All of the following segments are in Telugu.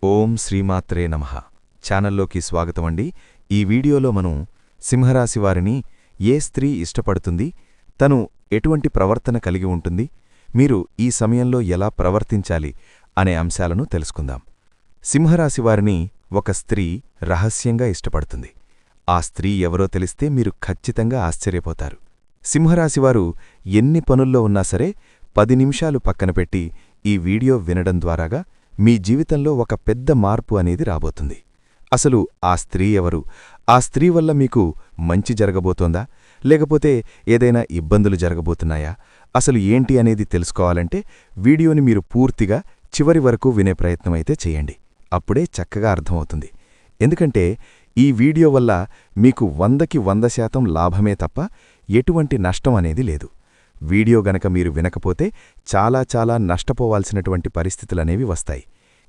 ఓం శ్రీమాత్రే నమః ఛానల్లోకి స్వాగతమండి. ఈ వీడియోలో మనం సింహరాశి వారిని ఏ స్త్రీ ఇష్టపడుతుంది, తను ఎటువంటి ప్రవర్తన కలిగి ఉంటుంది, మీరు ఈ సమయంలో ఎలా ప్రవర్తించాలి అనే అంశాలను తెలుసుకుందాం. సింహరాశి వారిని ఒక స్త్రీ రహస్యంగా ఇష్టపడుతుంది. ఆ స్త్రీ ఎవరో తెలిస్తే మీరు ఖచ్చితంగా ఆశ్చర్యపోతారు. సింహరాశివారు ఎన్ని పనుల్లో ఉన్నా సరే 10 నిమిషాలు పక్కన పెట్టి ఈ వీడియో వినడం ద్వారాగా మీ జీవితంలో ఒక పెద్ద మార్పు అనేది రాబోతుంది. అసలు ఆ స్త్రీ ఎవరు, ఆ స్త్రీ వల్ల మీకు మంచి జరగబోతోందా, లేకపోతే ఏదైనా ఇబ్బందులు జరగబోతున్నాయా, అసలు ఏంటి అనేది తెలుసుకోవాలంటే వీడియోని మీరు పూర్తిగా చివరి వరకు వినే ప్రయత్నమైతే చేయండి. అప్పుడే చక్కగా అర్థమవుతుంది. ఎందుకంటే ఈ వీడియో వల్ల మీకు 100కి 100% లాభమే తప్ప ఎటువంటి నష్టం అనేది లేదు. వీడియో గనక మీరు వినకపోతే చాలా నష్టపోవాల్సినటువంటి పరిస్థితులనేవి వస్తాయి.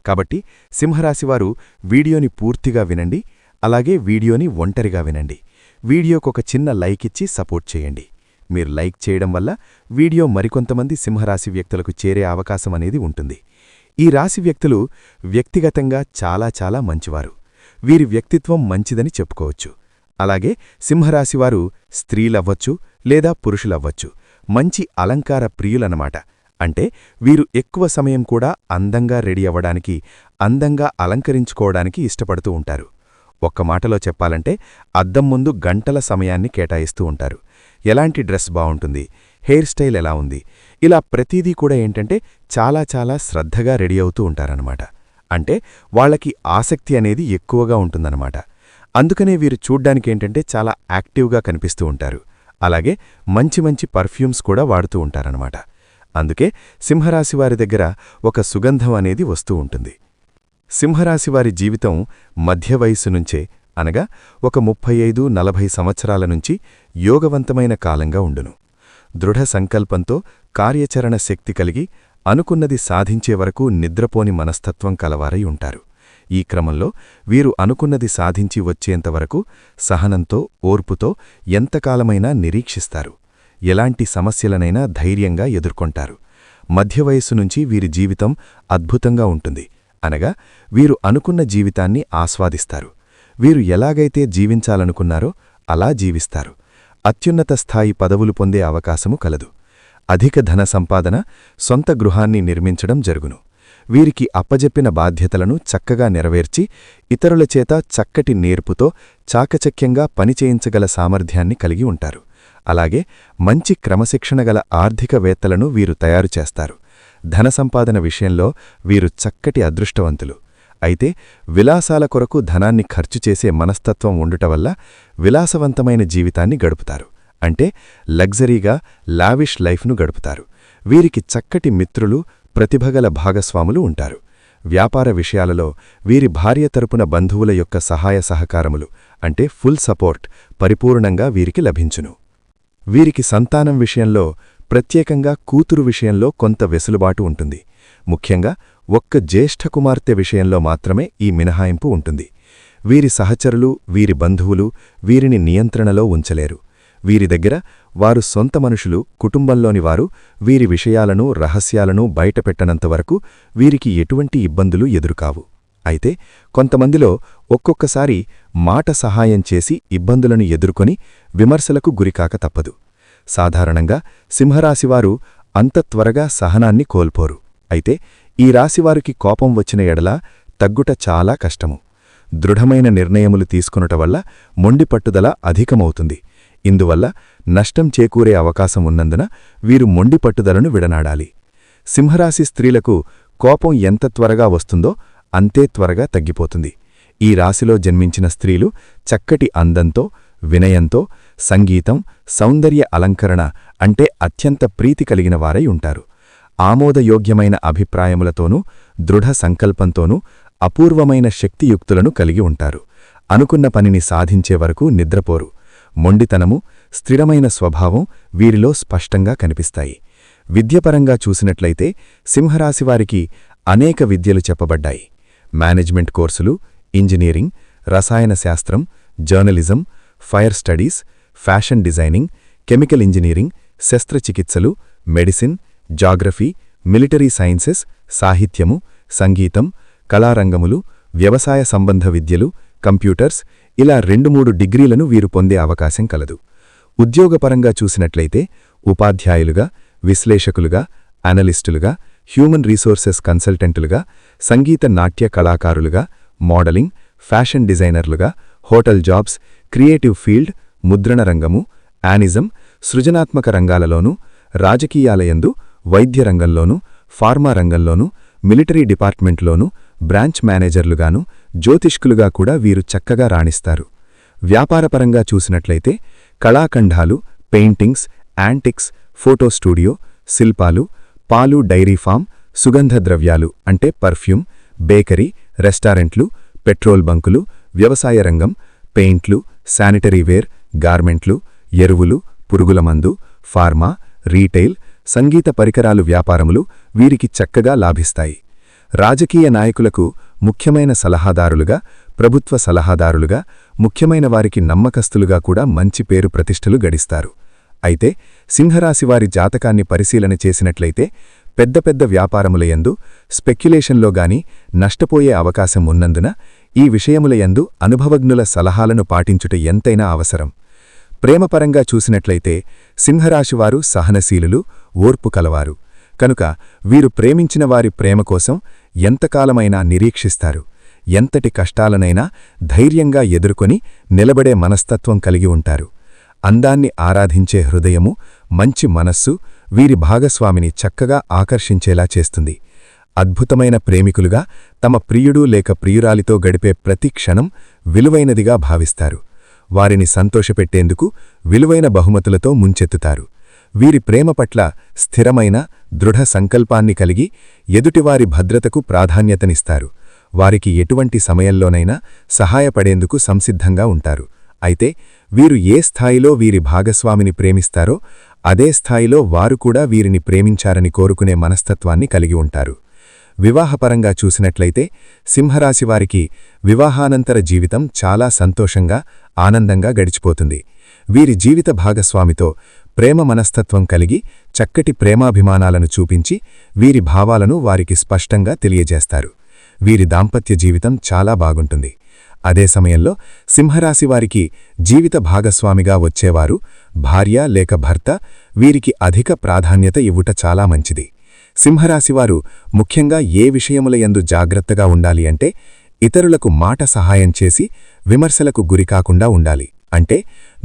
కాబట్టి సింహరాశివారు వీడియోని పూర్తిగా వినండి. అలాగే వీడియోని ఒంటరిగా వినండి. వీడియోకొక చిన్న లైక్ ఇచ్చి సపోర్ట్ చేయండి. మీరు లైక్ చేయడం వల్ల వీడియో మరికొంతమంది సింహరాశి వ్యక్తులకు చేరే అవకాశం అనేది ఉంటుంది. ఈ రాశి వ్యక్తులు వ్యక్తిగతంగా చాలా మంచివారు. వీరి వ్యక్తిత్వం మంచిదని చెప్పుకోవచ్చు. అలాగే సింహరాశివారు స్త్రీలవ్వచ్చు లేదా పురుషులవ్వచ్చు, మంచి అలంకార ప్రియులన్నమాట. అంటే వీరు ఎక్కువ సమయం కూడా అందంగా రెడీ అవ్వడానికి, అందంగా అలంకరించుకోవడానికి ఇష్టపడుతూ ఉంటారు. ఒక్క మాటలో చెప్పాలంటే అద్దం ముందు గంటల సమయాన్ని కేటాయిస్తూ ఉంటారు. ఎలాంటి డ్రెస్ బావుంటుంది, హెయిర్ స్టైల్ ఎలా ఉంది, ఇలా ప్రతిదీ కూడా ఏంటంటే చాలా శ్రద్ధగా రెడీ అవుతూ ఉంటారన్నమాట. అంటే వాళ్లకి ఆసక్తి అనేది ఎక్కువగా ఉంటుందన్నమాట. అందుకనే వీరు చూడ్డానికేంటంటే చాలా యాక్టివ్గా కనిపిస్తూ ఉంటారు. అలాగే మంచి పర్ఫ్యూమ్స్ కూడా వాడుతూ ఉంటారన్నమాట. అందుకే సింహరాశివారి దగ్గర ఒక సుగంధం అనేది వస్తూ ఉంటుంది. సింహరాశివారి జీవితం మధ్య వయస్సు నుంచే, అనగా ఒక 35-40 సంవత్సరాల నుంచి యోగవంతమైన కాలంగా ఉండును. దృఢ సంకల్పంతో కార్యాచరణ శక్తి కలిగి అనుకున్నది సాధించే వరకు నిద్రపోని మనస్తత్వం కలవారై ఉంటారు. ఈ క్రమంలో వీరు అనుకున్నది సాధించి వచ్చేంతవరకు సహనంతో, ఓర్పుతో ఎంతకాలమైనా నిరీక్షిస్తారు. ఎలాంటి సమస్యలనైనా ధైర్యంగా ఎదుర్కొంటారు. మధ్యవయస్సు నుంచి వీరి జీవితం అద్భుతంగా ఉంటుంది. అనగా వీరు అనుకున్న జీవితాన్ని ఆస్వాదిస్తారు. వీరు ఎలాగైతే జీవించాలనుకున్నారో అలా జీవిస్తారు. అత్యున్నత స్థాయి పదవులు పొందే అవకాశము కలదు. అధిక ధన సంపాదన, సొంత గృహాన్ని నిర్మించడం జరుగును. వీరికి అప్పజెప్పిన బాధ్యతలను చక్కగా నెరవేర్చి ఇతరుల చేత చక్కటి నేర్పుతో చాకచక్యంగా పనిచేయించగల సామర్థ్యాన్ని కలిగి ఉంటారు. అలాగే మంచి క్రమశిక్షణగల ఆర్థికవేత్తలను వీరు తయారు చేస్తారు. ధన సంపాదన విషయంలో వీరు చక్కటి అదృష్టవంతులు. అయితే విలాసాల కొరకు ధనాన్ని ఖర్చు చేసే మనస్తత్వం ఉండుటవల్ల విలాసవంతమైన జీవితాన్ని గడుపుతారు. అంటే లగ్జరీగా లావిష్ లైఫ్ను గడుపుతారు. వీరికి చక్కటి మిత్రులు, ప్రతిభగల భాగస్వాములు ఉంటారు. వ్యాపార విషయాలలో వీరి భార్య తరపున బంధువుల యొక్క సహాయ సహకారములు, అంటే ఫుల్ సపోర్ట్ పరిపూర్ణంగా వీరికి లభించును. వీరికి సంతానం విషయంలో, ప్రత్యేకంగా కూతురు విషయంలో కొంత వెసులుబాటు ఉంటుంది. ముఖ్యంగా ఒక్క జ్యేష్ఠ కుమార్తె విషయంలో మాత్రమే ఈ మినహాయింపు ఉంటుంది. వీరి సహచరులు, వీరి బంధువులు వీరిని నియంత్రణలో ఉంచలేరు. వీరి దగ్గర వారు సొంత మనుషులు, కుటుంబంలోని వారు వీరి విషయాలను, రహస్యాలను బయటపెట్టనంతవరకు వీరికి ఎటువంటి ఇబ్బందులు ఎదురుకావు. అయితే కొంతమందిలో ఒక్కొక్కసారి మాట సహాయం చేసి ఇబ్బందులను ఎదుర్కొని విమర్శలకు గురికాక తప్పదు. సాధారణంగా సింహరాశివారు అంత త్వరగా సహనాన్ని కోల్పోరు. అయితే ఈ రాశివారికి కోపం వచ్చిన ఎడల తగ్గుట చాలా కష్టము. దృఢమైన నిర్ణయములు తీసుకొనుట వల్ల మొండి పట్టుదల అధికమవుతుంది. ఇందువల్ల నష్టం చేకూరే అవకాశం ఉన్నందున వీరు మొండి పట్టుదలను విడనాడాలి. సింహరాశి స్త్రీలకు కోపం ఎంత త్వరగా వస్తుందో అంతే త్వరగా తగ్గిపోతుంది. ఈ రాశిలో జన్మించిన స్త్రీలు చక్కటి అందంతో, వినయంతో, సంగీతం, సౌందర్య అలంకరణ అంటే అత్యంత ప్రీతి కలిగిన వారై ఉంటారు. ఆమోదయోగ్యమైన అభిప్రాయములతోనూ, దృఢ సంకల్పంతోనూ అపూర్వమైన శక్తియుక్తులను కలిగి ఉంటారు. అనుకున్న పనిని సాధించే వరకు నిద్రపోరు. మొండితనము, స్థిరమైన స్వభావం వీరిలో స్పష్టంగా కనిపిస్తాయి. విద్యపరంగా చూసినట్లయితే సింహరాశివారికి అనేక విద్యలు చెప్పబడ్డాయి. మేనేజ్మెంట్ కోర్సులు, ఇంజనీరింగ్, రసాయన శాస్త్రం, journalism, fire studies, fashion designing, chemical engineering, శస్త్రచికిత్సలు, మెడిసిన్, జాగ్రఫీ, మిలిటరీ సైన్సెస్, సాహిత్యము, సంగీతం, కళారంగములు, వ్యవసాయ సంబంధ విద్యలు, కంప్యూటర్స్ ఇలా 2-3 డిగ్రీలను వీరు పొందే అవకాశం కలదు. ఉద్యోగపరంగా చూసినట్లయితే ఉపాధ్యాయులుగా, విశ్లేషకులుగా, అనలిస్టులుగా, హ్యూమన్ రీసోర్సెస్ కన్సల్టెంటులుగా, సంగీత నాట్య కళాకారులుగా, మోడలింగ్, ఫ్యాషన్ డిజైనర్లుగా, హోటల్ జాబ్స్, క్రియేటివ్ ఫీల్డ్, ముద్రణ రంగము, యానిజం, సృజనాత్మక రంగాలలోనూ, రాజకీయాలయందు, వైద్య రంగంలోనూ, ఫార్మా రంగంలోనూ, మిలిటరీ డిపార్ట్మెంట్లోనూ, బ్రాంచ్ మేనేజర్లుగాను, జ్యోతిష్కులుగా కూడా వీరు చక్కగా రాణిస్తారు. వ్యాపారపరంగా చూసినట్లయితే కళాఖండాలు, పెయింటింగ్స్, యాంటిక్స్, ఫోటో స్టూడియో, శిల్పాలు, పాలు డైరీ ఫామ్, సుగంధ ద్రవ్యాలు అంటే పర్ఫ్యూమ్, బేకరీ, రెస్టారెంట్లు, పెట్రోల్ బంకులు, వ్యవసాయ రంగం, పెయింట్లు, శానిటరీ వేర్, గార్మెంట్లు, ఎరువులు, పురుగుల మందు, ఫార్మా, రీటైల్, సంగీత పరికరాలు వ్యాపారములు వీరికి చక్కగా లాభిస్తాయి. రాజకీయ నాయకులకు ముఖ్యమైన సలహాదారులుగా, ప్రభుత్వ సలహాదారులుగా, ముఖ్యమైన వారికి నమ్మకస్తులుగా కూడా మంచి పేరు ప్రతిష్టలు గడిస్తారు. అయితే సింహరాశివారి జాతకాన్ని పరిశీలన చేసినట్లయితే పెద్ద పెద్ద వ్యాపారములయందు, స్పెక్యులేషన్లోగాని నష్టపోయే అవకాశం ఉన్నందున ఈ విషయములయందు అనుభవజ్ఞుల సలహాలను పాటించుట ఎంతైనా అవసరం. ప్రేమపరంగా చూసినట్లయితే సింహరాశివారు సహనశీలులు, ఓర్పు కలవారు. కనుక వీరు ప్రేమించిన వారి ప్రేమ కోసం ఎంతకాలమైనా నిరీక్షిస్తారు. ఎంతటి కష్టాలనైనా ధైర్యంగా ఎదుర్కొని నిలబడే మనస్తత్వం కలిగి ఉంటారు. అందాన్ని ఆరాధించే హృదయము, మంచి మనస్సు వీరి భాగస్వామిని చక్కగా ఆకర్షించేలా చేస్తుంది. అద్భుతమైన ప్రేమికులుగా తమ ప్రియుడు లేక ప్రియురాలితో గడిపే ప్రతి క్షణం విలువైనదిగా భావిస్తారు. వారిని సంతోషపెట్టేందుకు విలువైన బహుమతులతో ముంచెత్తుతారు. వీరి ప్రేమ పట్ల స్థిరమైన, దృఢ సంకల్పాన్ని కలిగి ఎదుటివారి భద్రతకు ప్రాధాన్యతనిస్తారు. వారికి ఎటువంటి సమయంలోనైనా సహాయపడేందుకు సంసిద్ధంగా ఉంటారు. అయితే వీరు ఏ స్థాయిలో వీరి భాగస్వామిని ప్రేమిస్తారో అదే స్థాయిలో వారు కూడా వీరిని ప్రేమించారని కోరుకునే మనస్తత్వాన్ని కలిగి ఉంటారు. వివాహపరంగా చూసినట్లయితే సింహరాశివారికి వివాహానంతర జీవితం చాలా సంతోషంగా, ఆనందంగా గడిచిపోతుంది. వీరి జీవిత భాగస్వామితో ప్రేమ మనస్తత్వం కలిగి చక్కటి ప్రేమాభిమానాలను చూపించి వీరి భావాలను వారికి స్పష్టంగా తెలియజేస్తారు. వీరి దాంపత్య జీవితం చాలా బాగుంటుంది. అదే సమయంలో సింహరాశివారికి జీవిత భాగస్వామిగా వచ్చేవారు భార్య లేక భర్త వీరికి అధిక ప్రాధాన్యత ఇవ్వుట చాలా మంచిది. సింహరాశివారు ముఖ్యంగా ఏ విషయములయందు జాగ్రత్తగా ఉండాలి అంటే ఇతరులకు మాట సహాయం చేసి విమర్శలకు గురికాకుండా ఉండాలి. అంటే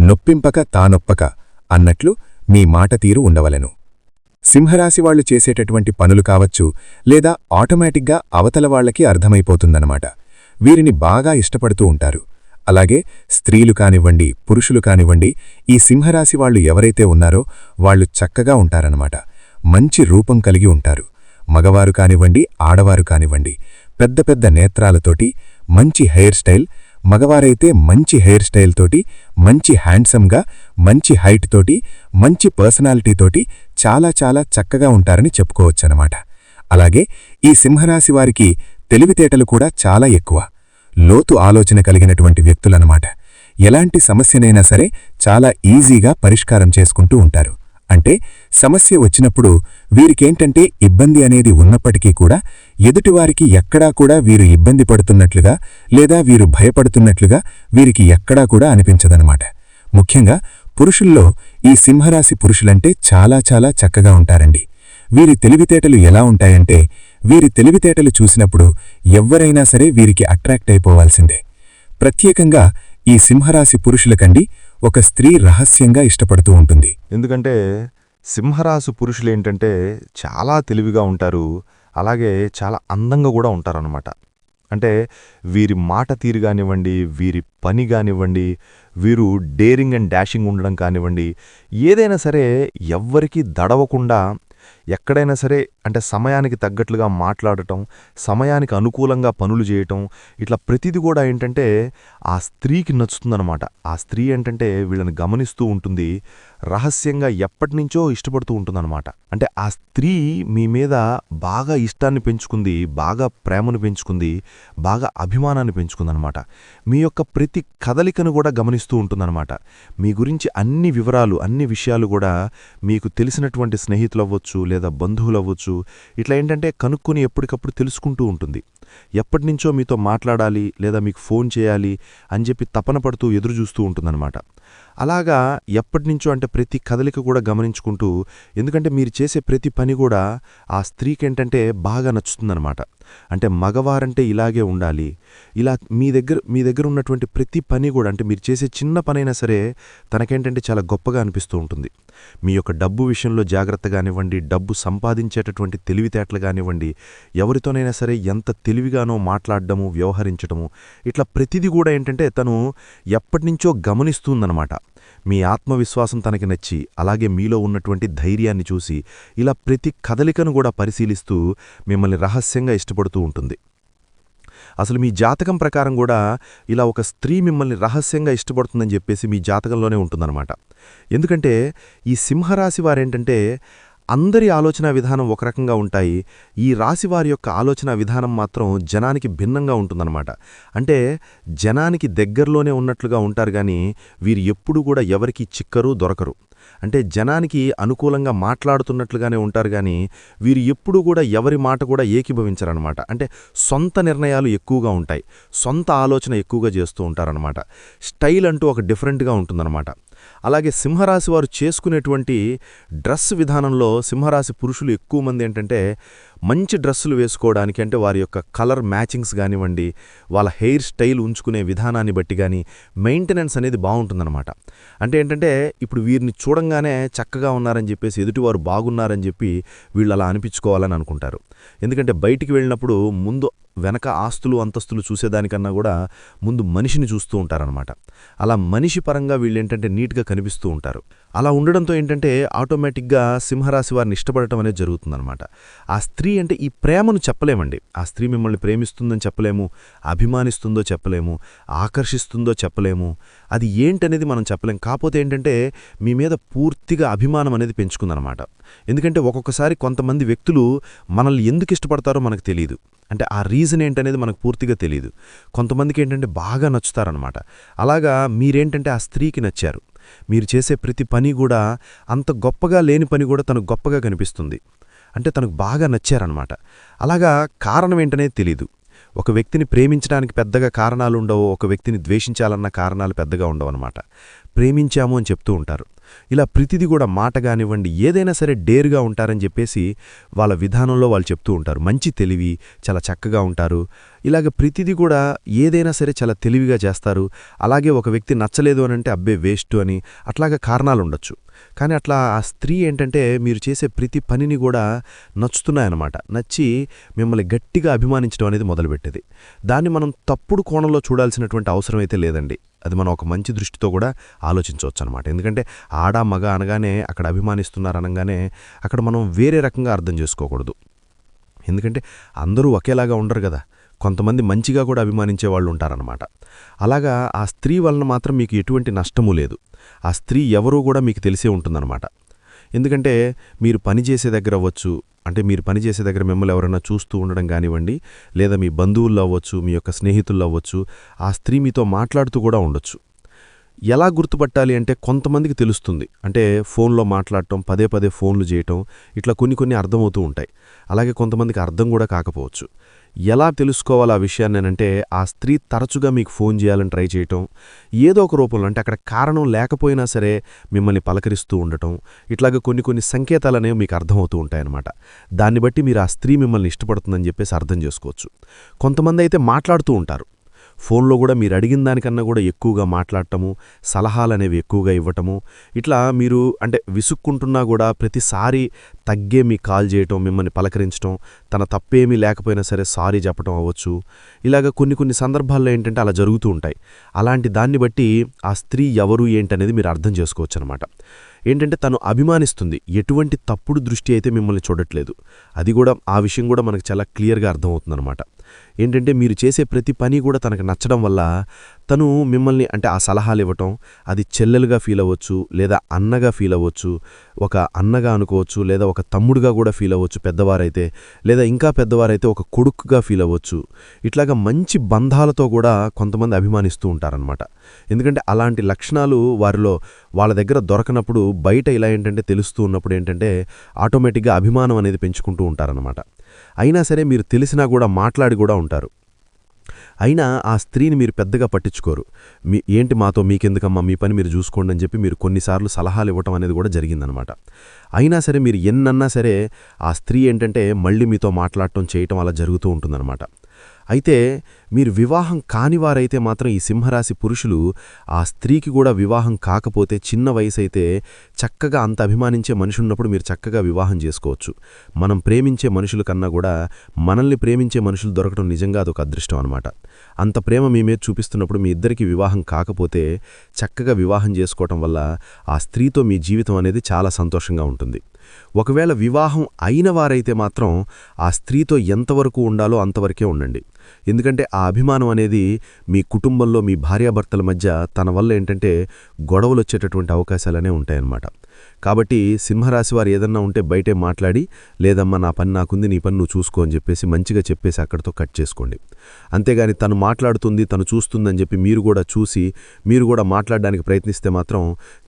నొప్పింపక తానొప్పక అన్నట్లు మీ మాట తీరు ఉండవలెను. సింహరాశివాళ్లు చేసేటటువంటి పనులు కావచ్చు లేదా ఆటోమేటిక్గా అవతలవాళ్లకి అర్థమైపోతుందన్నమాట. వీరిని బాగా ఇష్టపడుతూ ఉంటారు. అలాగే స్త్రీలు కానివ్వండి, పురుషులు కానివ్వండి, ఈ సింహరాశివాళ్లు ఎవరైతే ఉన్నారో వాళ్లు చక్కగా ఉంటారన్నమాట. మంచి రూపం కలిగి ఉంటారు. మగవారు కానివ్వండి, ఆడవారు కానివ్వండి, పెద్ద పెద్ద నేత్రాలతోటి, మంచి హెయిర్ స్టైల్, మగవారైతే మంచి హెయిర్ స్టైల్ తోటి, మంచి హ్యాండ్సమ్గా, మంచి హైట్ తోటి, మంచి పర్సనాలిటీతోటి చాలా చాలా చక్కగా ఉంటారని చెప్పుకోవచ్చనమాట. అలాగే ఈ సింహరాశివారికి తెలివితేటలు కూడా చాలా ఎక్కువ. లోతు ఆలోచన కలిగినటువంటి వ్యక్తులన్నమాట. ఎలాంటి సమస్యనైనా సరే చాలా ఈజీగా పరిష్కారం చేసుకుంటూ ఉంటారు. అంటే సమస్య వచ్చినప్పుడు వీరికేంటంటే ఇబ్బంది అనేది ఉన్నప్పటికీ కూడా ఎదుటివారికి ఎక్కడా కూడా వీరు ఇబ్బంది పడుతున్నట్లుగా లేదా వీరు భయపడుతున్నట్లుగా వీరికి ఎక్కడా కూడా అనిపించదనమాట. ముఖ్యంగా పురుషుల్లో ఈ సింహరాశి పురుషులంటే చాలా చాలా చక్కగా ఉంటారండి. వీరి తెలివితేటలు ఎలా ఉంటాయంటే వీరి తెలివితేటలు చూసినప్పుడు ఎవ్వరైనా సరే వీరికి అట్రాక్ట్ అయిపోవాల్సిందే. ప్రత్యేకంగా ఈ సింహరాశి పురుషులకండి ఒక స్త్రీ రహస్యంగా ఇష్టపడుతూ ఉంటుంది. ఎందుకంటే సింహరాశి పురుషులేంటంటే చాలా తెలివిగా ఉంటారు, అలాగే చాలా అందంగా కూడా ఉంటారన్నమాట. అంటే వీరి మాట తీరు కానివ్వండి, వీరి పని కానివ్వండి, వీరు డేరింగ్ అండ్ డాషింగ్ ఉండడం కానివ్వండి, ఏదైనా సరే ఎవ్వరికీ దడవకుండా ఎక్కడైనా సరే అంటే సమయానికి తగ్గట్లుగా మాట్లాడటం, సమయానికి అనుకూలంగా పనులు చేయటం, ఇట్లా ప్రతిది కూడా ఏంటంటే ఆ స్త్రీకి నచ్చుతుందన్నమాట. ఆ స్త్రీ ఏంటంటే వీళ్ళని గమనిస్తూ ఉంటుంది, రహస్యంగా ఎప్పటినుంచో ఇష్టపడుతూ ఉంటుందన్నమాట. అంటే ఆ స్త్రీ మీ మీద బాగా ఇష్టాన్ని పెంచుకుంది, బాగా ప్రేమను పెంచుకుంది, బాగా అభిమానాన్ని పెంచుకుందనమాట. మీ యొక్క ప్రతి కదలికను కూడా గమనిస్తూ ఉంటుందన్నమాట. మీ గురించి అన్ని వివరాలు, అన్ని విషయాలు కూడా మీకు తెలిసినటువంటి స్నేహితులు అవ్వచ్చు లేదా బంధువులు అవ్వచ్చు, ఇట్లా ఏంటంటే కనుక్కొని ఎప్పటికప్పుడు తెలుసుకుంటూ ఉంటుంది. ఎప్పటినుంచో మీతో మాట్లాడాలి లేదా మీకు ఫోన్ చేయాలి అని చెప్పి తపన పడుతూ ఎదురుచూస్తూ ఉంటుందన్నమాట. అలాగా ఎప్పటినుంచో అంటే ప్రతి కదలిక కూడా గమనించుకుంటూ, ఎందుకంటే మీరు చేసే ప్రతి పని కూడా ఆ స్త్రీకేంటంటే బాగా నచ్చుతుందన్నమాట. అంటే మగవారంటే ఇలాగే ఉండాలి, ఇలా మీ దగ్గర ఉన్నటువంటి ప్రతి పని కూడా, అంటే మీరు చేసే చిన్న పనైనా సరే తనకేంటంటే చాలా గొప్పగా అనిపిస్తూ ఉంటుంది. మీ యొక్క డబ్బు విషయంలో జాగ్రత్త కానివ్వండి, డబ్బు సంపాదించేటటువంటి తెలివితేటలు కానివ్వండి, ఎవరితోనైనా సరే ఎంత తెలివిగానో మాట్లాడడము, వ్యవహరించడము, ఇట్లా ప్రతిదీ కూడా ఏంటంటే తను ఎప్పటినుంచో గమనిస్తుందన్నమాట. మీ ఆత్మవిశ్వాసం తనకి నచ్చి, అలాగే మీలో ఉన్నటువంటి ధైర్యాన్ని చూసి, ఇలా ప్రతి కదలికను కూడా పరిశీలిస్తూ మిమ్మల్ని రహస్యంగా ఇష్టపడుతూ ఉంటుంది. అసలు మీ జాతకం ప్రకారం కూడా ఇలా ఒక స్త్రీ మిమ్మల్ని రహస్యంగా ఇష్టపడుతుందని చెప్పేసి మీ జాతకంలోనే ఉంటుందన్నమాట. ఎందుకంటే ఈ సింహరాశి వారేంటంటే అందరి ఆలోచన విధానం ఒక రకంగా ఉంటాయి, ఈ రాశివారి యొక్క ఆలోచన విధానం మాత్రం జనానికి భిన్నంగా ఉంటుందన్నమాట. అంటే జనానికి దగ్గరలోనే ఉన్నట్లుగా ఉంటారు గాని వీరు ఎప్పుడూ కూడా ఎవరికీ చిక్కరు, దొరకరు. అంటే జనానికి అనుకూలంగా మాట్లాడుతున్నట్లుగానే ఉంటారు గాని వీరు ఎప్పుడూ కూడా ఎవరి మాట కూడా ఏకీభవించరనమాట. అంటే సొంత నిర్ణయాలు ఎక్కువగా ఉంటాయి, సొంత ఆలోచన ఎక్కువగా చేస్తూ ఉంటారనమాట. స్టైల్ అంటూ ఒక డిఫరెంట్గా ఉంటుందన్నమాట. అలాగే సింహరాశి వారు చేసుకునేటువంటి డ్రెస్ విధానంలో సింహరాశి పురుషులు ఎక్కువ మంది ఏంటంటే మంచి డ్రెస్సులు వేసుకోవడానికి, అంటే వారి యొక్క కలర్ మ్యాచింగ్స్ కానివ్వండి, వాళ్ళ హెయిర్ స్టైల్ ఉంచుకునే విధానాన్ని బట్టి కానీ మెయింటెనెన్స్ అనేది బాగుంటుందన్నమాట. అంటే ఏంటంటే ఇప్పుడు వీరిని చూడంగానే చక్కగా ఉన్నారని చెప్పేసి ఎదుటివారు బాగున్నారని చెప్పి వీళ్ళు అలా అనిపించుకోవాలని అనుకుంటారు. ఎందుకంటే బయటికి వెళ్ళినప్పుడు ముందు వెనక ఆస్తులు అంతస్తులు చూసేదానికన్నా కూడా ముందు మనిషిని చూస్తూ ఉంటారనమాట. అలా మనిషి పరంగా వీళ్ళేంటంటే నీట్గా కనిపిస్తూ ఉంటారు. అలా ఉండడంతో ఏంటంటే ఆటోమేటిక్గా సింహరాశి వారిని ఇష్టపడటం అనేది జరుగుతుందనమాట. ఆ స్త్రీ అంటే ఈ ప్రేమను చెప్పలేమండి. ఆ స్త్రీ మిమ్మల్ని ప్రేమిస్తుందని చెప్పలేము, అభిమానిస్తుందో చెప్పలేము, ఆకర్షిస్తుందో చెప్పలేము. అది ఏంటనేది మనం చెప్పలేం. కాకపోతే ఏంటంటే మీ మీద పూర్తిగా అభిమానం అనేది పెంచుకుందనమాట. ఎందుకంటే ఒక్కొక్కసారి కొంతమంది వ్యక్తులు మనల్ని ఎందుకు ఇష్టపడతారో మనకు తెలియదు. అంటే ఆ రీజన్ ఏంటనేది మనకు పూర్తిగా తెలియదు. కొంతమందికి ఏంటంటే బాగా నచ్చుతారనమాట. అలాగా మీరేంటంటే ఆ స్త్రీకి నచ్చారు. మీరు చేసే ప్రతి పని కూడా అంత గొప్పగా లేని పని కూడా తనకు గొప్పగా కనిపిస్తుంది. అంటే తనకు బాగా నచ్చారనమాట. అలాగా కారణం ఏంటనేది తెలీదు. ఒక వ్యక్తిని ప్రేమించడానికి పెద్దగా కారణాలు ఉండవు, ఒక వ్యక్తిని ద్వేషించాలన్న కారణాలు పెద్దగా ఉండవన్నమాట. ప్రేమించాము అని చెప్తూ ఉంటారు. ఇలా ప్రతిదీ కూడా మాట కానివ్వండి ఏదైనా సరే డేర్గా ఉంటారని చెప్పేసి వాళ్ళ విధానంలో వాళ్ళు చెప్తూ ఉంటారు. మంచి తెలివి, చాలా చక్కగా ఉంటారు. ఇలాగ ప్రతిదీ కూడా ఏదైనా సరే చాలా తెలివిగా చేస్తారు. అలాగే ఒక వ్యక్తి నచ్చలేదు అనంటే అబ్బే వేస్ట్ అని అట్లాగా కారణాలుండొచ్చు. కానీ అట్లా ఆ స్త్రీ ఏంటంటే మీరు చేసే ప్రతి పనిని కూడా నచ్చుతున్నాయన్నమాట. నచ్చి మిమ్మల్ని గట్టిగా అభిమానించడం అనేది మొదలుపెట్టేది. దాన్ని మనం తప్పుడు కోణంలో చూడాల్సినటువంటి అవసరం అయితే లేదండి. అది మనం ఒక మంచి దృష్టితో కూడా ఆలోచించవచ్చు అనమాట. ఎందుకంటే ఆడ మగ అనగానే అక్కడ అభిమానిస్తున్నారనగానే అక్కడ మనం వేరే రకంగా అర్థం చేసుకోకూడదు. ఎందుకంటే అందరూ ఒకేలాగా ఉండరు కదా, కొంతమంది మంచిగా కూడా అభిమానించే వాళ్ళు ఉంటారనమాట. అలాగా ఆ స్త్రీ వలన మాత్రం మీకు ఎటువంటి నష్టమూ లేదు. ఆ స్త్రీ ఎవరూ కూడా మీకు తెలిసే ఉంటుందన్నమాట. ఎందుకంటే మీరు పనిచేసే దగ్గర అవ్వచ్చు, అంటే మీరు పనిచేసే దగ్గర మిమ్మల్ని ఎవరైనా చూస్తూ ఉండడం కానివ్వండి, లేదా మీ బంధువుల్లో అవ్వచ్చు, మీ యొక్క స్నేహితుల్లో అవ్వచ్చు, ఆ స్త్రీ మీతో మాట్లాడుతూ కూడా ఉండొచ్చు. ఎలా గుర్తుపట్టాలి అంటే కొంతమందికి తెలుస్తుంది. అంటే ఫోన్లో మాట్లాడటం, పదే పదే ఫోన్లు చేయటం, ఇట్లా కొన్ని అర్థమవుతూ ఉంటాయి. అలాగే కొంతమందికి అర్థం కూడా కాకపోవచ్చు. ఎలా తెలుసుకోవాలి ఆ విషయాన్నేనంటే ఆ స్త్రీ తరచుగా మీకు ఫోన్ చేయాలని ట్రై చేయటం, ఏదో ఒక రూపంలో, అంటే అక్కడ కారణం లేకపోయినా సరే మిమ్మల్ని పలకరిస్తూ ఉండటం, ఇట్లాగ కొన్ని సంకేతాలనేవి మీకు అర్థమవుతూ ఉంటాయన్నమాట. దాన్ని బట్టి మీరు ఆ స్త్రీ మిమ్మల్ని ఇష్టపడుతుందని చెప్పేసి అర్థం చేసుకోవచ్చు. కొంతమంది అయితే మాట్లాడుతూ ఉంటారు. ఫోన్లో కూడా మీరు అడిగిన దానికన్నా కూడా ఎక్కువగా మాట్లాడటము, సలహాలనేవి ఎక్కువగా ఇవ్వటము, ఇట్లా మీరు అంటే విసుక్కుంటున్నా కూడా ప్రతిసారి తగ్గే మీ కాల్ చేయటం, మిమ్మల్ని పలకరించటం, తన తప్పేమీ లేకపోయినా సరే సారీ చెప్పటం అవ్వచ్చు. ఇలాగ కొన్ని సందర్భాల్లో ఏంటంటే అలా జరుగుతూ ఉంటాయి. అలాంటి దాన్ని బట్టి ఆ స్త్రీ ఎవరు ఏంటనేది మీరు అర్థం చేసుకోవచ్చు అనమాట. ఏంటంటే తను అభిమానిస్తుంది, ఎటువంటి తప్పుడు దృష్టి అయితే మిమ్మల్ని చూడట్లేదు. అది కూడా ఆ విషయం కూడా మనకు చాలా క్లియర్గా అర్థమవుతుందన్నమాట. ఏంటంటే మీరు చేసే ప్రతి పని కూడా తనకు నచ్చడం వల్ల తను మిమ్మల్ని అంటే ఆ సలహాలు ఇవ్వటం, అది చెల్లెలుగా ఫీల్ అవ్వచ్చు, లేదా అన్నగా ఫీల్ అవ్వచ్చు, ఒక అన్నగా అనుకోవచ్చు, లేదా ఒక తమ్ముడుగా కూడా ఫీల్ అవ్వచ్చు పెద్దవారైతే, లేదా ఇంకా పెద్దవారైతే ఒక కొడుకుగా ఫీల్ అవ్వచ్చు. ఇట్లాగా మంచి బంధాలతో కూడా కొంతమంది అభిమానిస్తూ ఉంటారనమాట. ఎందుకంటే అలాంటి లక్షణాలు వారిలో వాళ్ళ దగ్గర దొరకనప్పుడు, బయట ఇలా ఏంటంటే తెలుస్తూ ఉన్నప్పుడు ఏంటంటే ఆటోమేటిక్గా అభిమానం అనేది పెంచుకుంటూ ఉంటారనమాట. అయినా సరే మీరు తెలిసినా కూడా మాట్లాడి కూడా ఉంటారు. అయినా ఆ స్త్రీని మీరు పెద్దగా పట్టించుకోరు. ఏంటి మాతో మీకెందుకమ్మా, మీ పని మీరు చూసుకోండి అని చెప్పి మీరు కొన్నిసార్లు సలహాలు ఇవ్వటం అనేది కూడా జరిగిందనమాట. అయినా సరే మీరు ఎన్నన్నా సరే ఆ స్త్రీ ఏంటంటే మళ్ళీ మీతో మాట్లాడటం చేయటం అలా జరుగుతూ ఉంటుందన్నమాట. అయితే మీరు వివాహం కానివారైతే మాత్రం ఈ సింహరాశి పురుషులు ఆ స్త్రీకి కూడా వివాహం కాకపోతే చిన్న వయసైతే చక్కగా అంత అభిమానించే మనిషి ఉన్నప్పుడు మీరు చక్కగా వివాహం చేసుకోవచ్చు. మనం ప్రేమించే మనుషుల కన్నా కూడా మనల్ని ప్రేమించే మనుషులు దొరకడం నిజంగా అదొక అదృష్టం అనమాట. అంత ప్రేమ మీ మీద చూపిస్తున్నప్పుడు మీ ఇద్దరికి వివాహం కాకపోతే చక్కగా వివాహం చేసుకోవటం వల్ల ఆ స్త్రీతో మీ జీవితం అనేది చాలా సంతోషంగా ఉంటుంది. ఒకవేళ వివాహం అయిన వారైతే మాత్రం ఆ స్త్రీతో ఎంతవరకు ఉండాలో అంతవరకే ఉండండి. ఎందుకంటే ఆ అభిమానం అనేది మీ కుటుంబంలో మీ భార్యాభర్తల మధ్య తన వల్ల ఏంటంటే గొడవలొచ్చేటటువంటి అవకాశాలనే ఉంటాయన్నమాట. కాబట్టి సింహరాశివారు ఏదన్నా ఉంటే బయటే మాట్లాడి, లేదమ్మా నా పని నాకుంది, నీ పని నువ్వు చూసుకో అని చెప్పేసి మంచిగా చెప్పేసి అక్కడితో కట్ చేసుకోండి. అంతేగాని తను మాట్లాడుతుంది, తను చూస్తుందని చెప్పి మీరు కూడా చూసి మీరు కూడా మాట్లాడడానికి ప్రయత్నిస్తే మాత్రం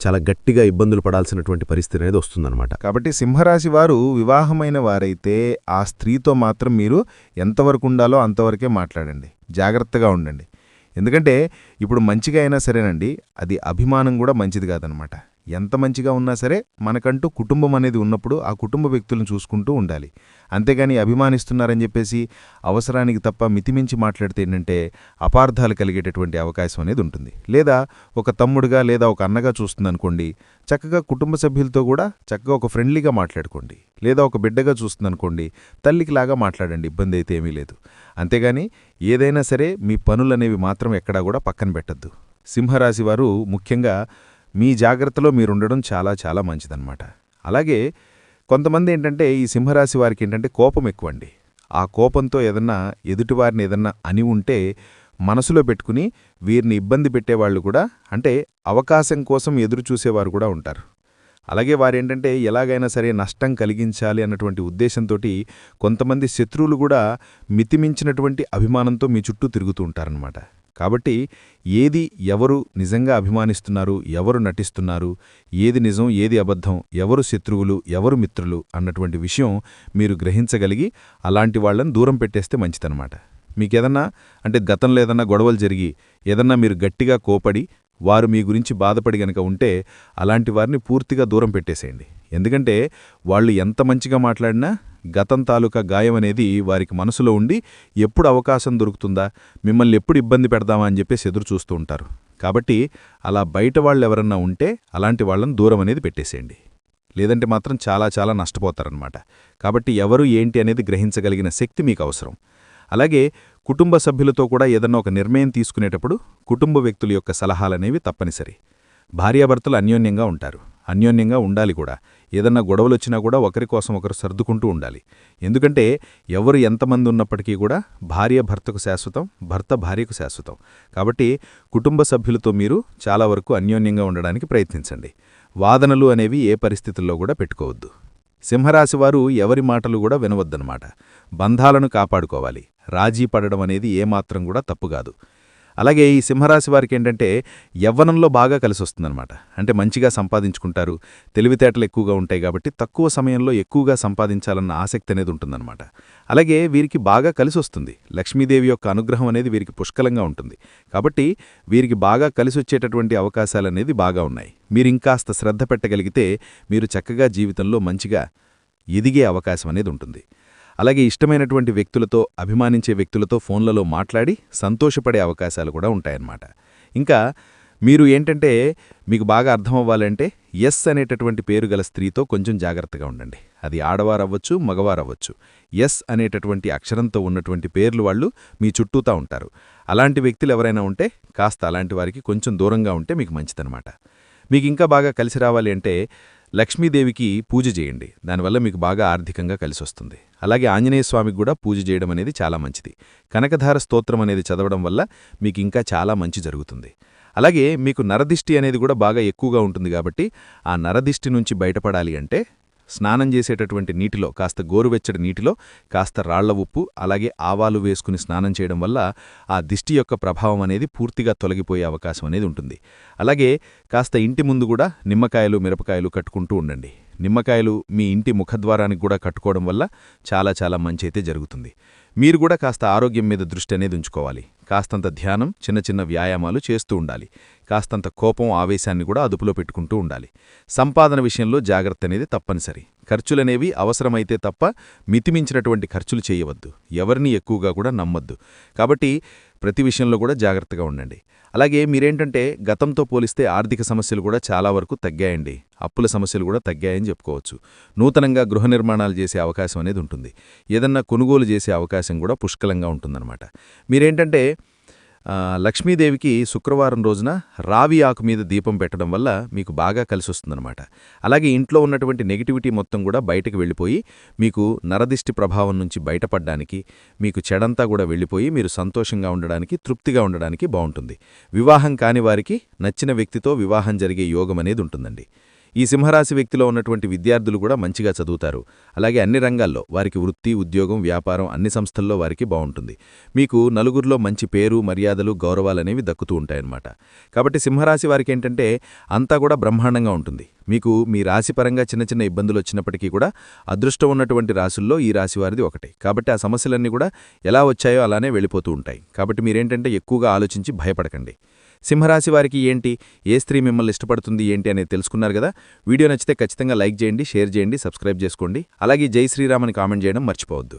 చాలా గట్టిగా ఇబ్బందులు పడాల్సినటువంటి పరిస్థితి అనేది వస్తుందన్నమాట. కాబట్టి సింహరాశి వారు వివాహమైన వారైతే ఆ స్త్రీతో మాత్రం మీరు ఎంతవరకు ఉండాలో అంతవరకే మాట్లాడండి, జాగ్రత్తగా ఉండండి. ఎందుకంటే ఇప్పుడు మంచిగా అయినా సరేనండి, అది అభిమానం కూడా మంచిది కాదనమాట. ఎంత మంచిగా ఉన్నా సరే మనకంటూ కుటుంబం అనేది ఉన్నప్పుడు ఆ కుటుంబ వ్యక్తులను చూసుకుంటూ ఉండాలి. అంతేగాని అభిమానిస్తున్నారని చెప్పేసి అవసరానికి తప్ప మితిమించి మాట్లాడితే ఏంటంటే అపార్థాలు కలిగేటటువంటి అవకాశం అనేది ఉంటుంది. లేదా ఒక తమ్ముడుగా లేదా ఒక అన్నగా చూస్తుందనుకోండి, చక్కగా కుటుంబ సభ్యులతో కూడా చక్కగా ఒక ఫ్రెండ్లీగా మాట్లాడుకోండి. లేదా ఒక బిడ్డగా చూస్తుందనుకోండి, తల్లికిలాగా మాట్లాడండి, ఇబ్బంది అయితే ఏమీ లేదు. అంతేగాని ఏదైనా సరే మీ పనులనేవి మాత్రం ఎక్కడా కూడా పక్కన పెట్టద్దు. సింహరాశి వారు ముఖ్యంగా మీ జాగ్రత్తలో మీరుండడం చాలా చాలా మంచిదన్నమాట. అలాగే కొంతమంది ఏంటంటే ఈ సింహరాశి వారికి ఏంటంటే కోపం ఎక్కువండి. ఆ కోపంతో ఏదన్నా ఎదుటివారిని ఏదన్నా అని ఉంటే మనసులో పెట్టుకుని వీరిని ఇబ్బంది పెట్టేవాళ్ళు కూడా, అంటే అవకాశం కోసం ఎదురు చూసేవారు కూడా ఉంటారు. అలాగే వారేంటంటే ఎలాగైనా సరే నష్టం కలిగించాలి అన్నటువంటి ఉద్దేశంతోటి కొంతమంది శత్రువులు కూడా మితిమించినటువంటి అభిమానంతో మీ చుట్టూ తిరుగుతూ ఉంటారన్నమాట. కాబట్టి ఏది ఎవరు నిజంగా అభిమానిస్తున్నారు, ఎవరు నటిస్తున్నారు, ఏది నిజం ఏది అబద్ధం, ఎవరు శత్రువులు ఎవరు మిత్రులు అన్నటువంటి విషయం మీరు గ్రహించగలిగి అలాంటి వాళ్లను దూరం పెట్టేస్తే మంచిదన్నమాట. మీకేదన్నా అంటే గతంలో ఏదన్నా గొడవలు జరిగి ఏదన్నా మీరు గట్టిగా కోపడి వారు మీ గురించి బాధపడి గనక ఉంటే అలాంటి వారిని పూర్తిగా దూరం పెట్టేసేయండి. ఎందుకంటే వాళ్ళు ఎంత మంచిగా మాట్లాడినా గతం తాలూకా గాయం అనేది వారికి మనసులో ఉండి ఎప్పుడు అవకాశం దొరుకుతుందా, మిమ్మల్ని ఎప్పుడు ఇబ్బంది పెడదామా అని చెప్పేసి ఎదురు చూస్తూ ఉంటారు. కాబట్టి అలా బయట వాళ్ళెవరన్నా ఉంటే అలాంటి వాళ్ళని దూరం అనేది పెట్టేసేయండి. లేదంటే మాత్రం చాలా చాలా నష్టపోతారనమాట. కాబట్టి ఎవరు ఏంటి అనేది గ్రహించగలిగిన శక్తి మీకు అవసరం. అలాగే కుటుంబ సభ్యులతో కూడా ఏదన్నా ఒక నిర్ణయం తీసుకునేటప్పుడు కుటుంబ వ్యక్తుల యొక్క సలహాలనేవి తప్పనిసరి. భార్యాభర్తలు అన్యోన్యంగా ఉంటారు, అన్యోన్యంగా ఉండాలి కూడా. ఏదన్నా గొడవలొచ్చినా కూడా ఒకరి కోసం ఒకరు సర్దుకుంటూ ఉండాలి. ఎందుకంటే ఎవరు ఎంతమంది ఉన్నప్పటికీ కూడా భార్య భర్తకు శాశ్వతం, భర్త భార్యకు శాశ్వతం. కాబట్టి కుటుంబ సభ్యులతో మీరు చాలా వరకు అన్యోన్యంగా ఉండడానికి ప్రయత్నించండి. వాదనలు అనేవి ఏ పరిస్థితుల్లో కూడా పెట్టుకోవద్దు. సింహరాశివారు ఎవరి మాటలు కూడా వినవద్దనమాట. బంధాలను కాపాడుకోవాలి. రాజీ పడడం అనేది ఏమాత్రం కూడా తప్పుగాదు. అలాగే ఈ సింహరాశి వారికి ఏంటంటే యవ్వనంలో బాగా కలిసొస్తుందన్నమాట. అంటే మంచిగా సంపాదించుకుంటారు, తెలివితేటలు ఎక్కువగా ఉంటాయి కాబట్టి తక్కువ సమయంలో ఎక్కువగా సంపాదించాలన్న ఆసక్తి అనేది ఉంటుందన్నమాట. అలాగే వీరికి బాగా కలిసొస్తుంది. లక్ష్మీదేవి యొక్క అనుగ్రహం అనేది వీరికి పుష్కలంగా ఉంటుంది. కాబట్టి వీరికి బాగా కలిసొచ్చేటటువంటి అవకాశాలనేది బాగా ఉన్నాయి. మీరింకాస్త శ్రద్ధ పెట్టగలిగితే మీరు చక్కగా జీవితంలో మంచిగా ఎదిగే అవకాశం అనేది ఉంటుంది. అలాగే ఇష్టమైనటువంటి వ్యక్తులతో, అభిమానించే వ్యక్తులతో ఫోన్లలో మాట్లాడి సంతోషపడే అవకాశాలు కూడా ఉంటాయన్నమాట. ఇంకా మీరు ఏంటంటే మీకు బాగా అర్థమవ్వాలంటే ఎస్ అనేటటువంటి పేరు గల స్త్రీతో కొంచెం జాగ్రత్తగా ఉండండి. అది ఆడవారవ్వచ్చు, మగవారవ్వచ్చు. ఎస్ అనేటటువంటి అక్షరంతో ఉన్నటువంటి పేర్లు వాళ్ళు మీ చుట్టూతా ఉంటారు. అలాంటి వ్యక్తులు ఎవరైనా ఉంటే కాస్త అలాంటి వారికి కొంచెం దూరంగా ఉంటే మీకు మంచిదన్నమాట. మీకు ఇంకా బాగా కలిసి రావాలి అంటే లక్ష్మీదేవికి పూజ చేయండి. దానివల్ల మీకు బాగా ఆర్థికంగా కలిసొస్తుంది. అలాగే ఆంజనేయస్వామికి కూడా పూజ చేయడం అనేది చాలా మంచిది. కనకధార స్తోత్రం అనేది చదవడం వల్ల మీకు ఇంకా చాలా మంచి జరుగుతుంది. అలాగే మీకు నరదిష్టి అనేది కూడా బాగా ఎక్కువగా ఉంటుంది కాబట్టి ఆ నరదిష్టి నుంచి బయటపడాలి అంటే స్నానం చేసేటటువంటి నీటిలో కాస్త గోరువెచ్చటి నీటిలో కాస్త రాళ్ల ఉప్పు అలాగే ఆవాలు వేసుకుని స్నానం చేయడం వల్ల ఆ దిష్టి యొక్క ప్రభావం అనేది పూర్తిగా తొలగిపోయే అవకాశం అనేది ఉంటుంది. అలాగే కాస్త ఇంటి ముందు కూడా నిమ్మకాయలు మిరపకాయలు కట్టుకుంటూ ఉండండి. నిమ్మకాయలు మీ ఇంటి ముఖద్వారానికి కూడా కట్టుకోవడం వల్ల చాలా చాలా మంచి అయితే జరుగుతుంది. మీరు కూడా కాస్త ఆరోగ్యం మీద దృష్టి అనేది ఉంచుకోవాలి. కాస్తంత ధ్యానం, చిన్న చిన్న వ్యాయామాలు చేస్తూ ఉండాలి. కాస్తంత కోపం, ఆవేశాన్ని కూడా అదుపులో పెట్టుకుంటూ ఉండాలి. సంపాదన విషయంలో జాగ్రత్త అనేది తప్పనిసరి. ఖర్చులనేవి అవసరమైతే తప్ప మితిమించినటువంటి ఖర్చులు చేయవద్దు. ఎవరిని ఎక్కువగా కూడా నమ్మొద్దు. కాబట్టి ప్రతి విషయంలో కూడా జాగ్రత్తగా ఉండండి. అలాగే మీరేంటంటే గతంతో పోలిస్తే ఆర్థిక సమస్యలు కూడా చాలా వరకు తగ్గాయండి. అప్పుల సమస్యలు కూడా తగ్గాయని చెప్పుకోవచ్చు. నూతనంగా గృహ నిర్మాణాలు చేసే అవకాశం అనేది ఉంటుంది. ఏదన్నా కొనుగోలు చేసే అవకాశం కూడా పుష్కలంగా ఉంటుందన్నమాట. మీరేంటంటే లక్ష్మీదేవికి శుక్రవారం రోజున రావి ఆకు మీద దీపం పెట్టడం వల్ల మీకు బాగా కలిసొస్తుందన్నమాట. అలాగే ఇంట్లో ఉన్నటువంటి నెగిటివిటీ మొత్తం కూడా బయటకు వెళ్ళిపోయి మీకు నరదిష్టి ప్రభావం నుంచి బయటపడ్డానికి, మీకు చెడంతా కూడా వెళ్ళిపోయి మీరు సంతోషంగా ఉండడానికి, తృప్తిగా ఉండడానికి బావుంటుంది. వివాహం కాని వారికి నచ్చిన వ్యక్తితో వివాహం జరిగే యోగం అనేది ఉంటుందండి. ఈ సింహరాశి వ్యక్తిలో ఉన్నటువంటి విద్యార్థులు కూడా మంచిగా చదువుతారు. అలాగే అన్ని రంగాల్లో వారికి వృత్తి, ఉద్యోగం, వ్యాపారం అన్ని సంస్థల్లో వారికి బావుంటుంది. మీకు నలుగురిలో మంచి పేరు, మర్యాదలు, గౌరవాలనేవి దక్కుతూ ఉంటాయన్నమాట. కాబట్టి సింహరాశి వారికి ఏంటంటే అంతా కూడా బ్రహ్మాండంగా ఉంటుంది. మీకు మీ రాశిపరంగా చిన్న చిన్న ఇబ్బందులు వచ్చినప్పటికీ కూడా అదృష్టం ఉన్నటువంటి రాశుల్లో ఈ రాశి వారిది ఒకటే. కాబట్టి ఆ సమస్యలన్నీ కూడా ఎలా వచ్చాయో అలానే వెళ్ళిపోతూ ఉంటాయి. కాబట్టి మీరేంటంటే ఎక్కువగా ఆలోచించి భయపడకండి. సింహరాశి వారికి ఏంటి, ఏ స్త్రీ మిమ్మల్ని ఇష్టపడుతుంది ఏంటి అనేది తెలుసుకున్నారు కదా. వీడియో నచ్చితే ఖచ్చితంగా లైక్ చేయండి, షేర్ చేయండి, సబ్స్క్రైబ్ చేసుకోండి. అలాగే జై శ్రీరామ్ అని కామెంట్ చేయడం మర్చిపోవద్దు.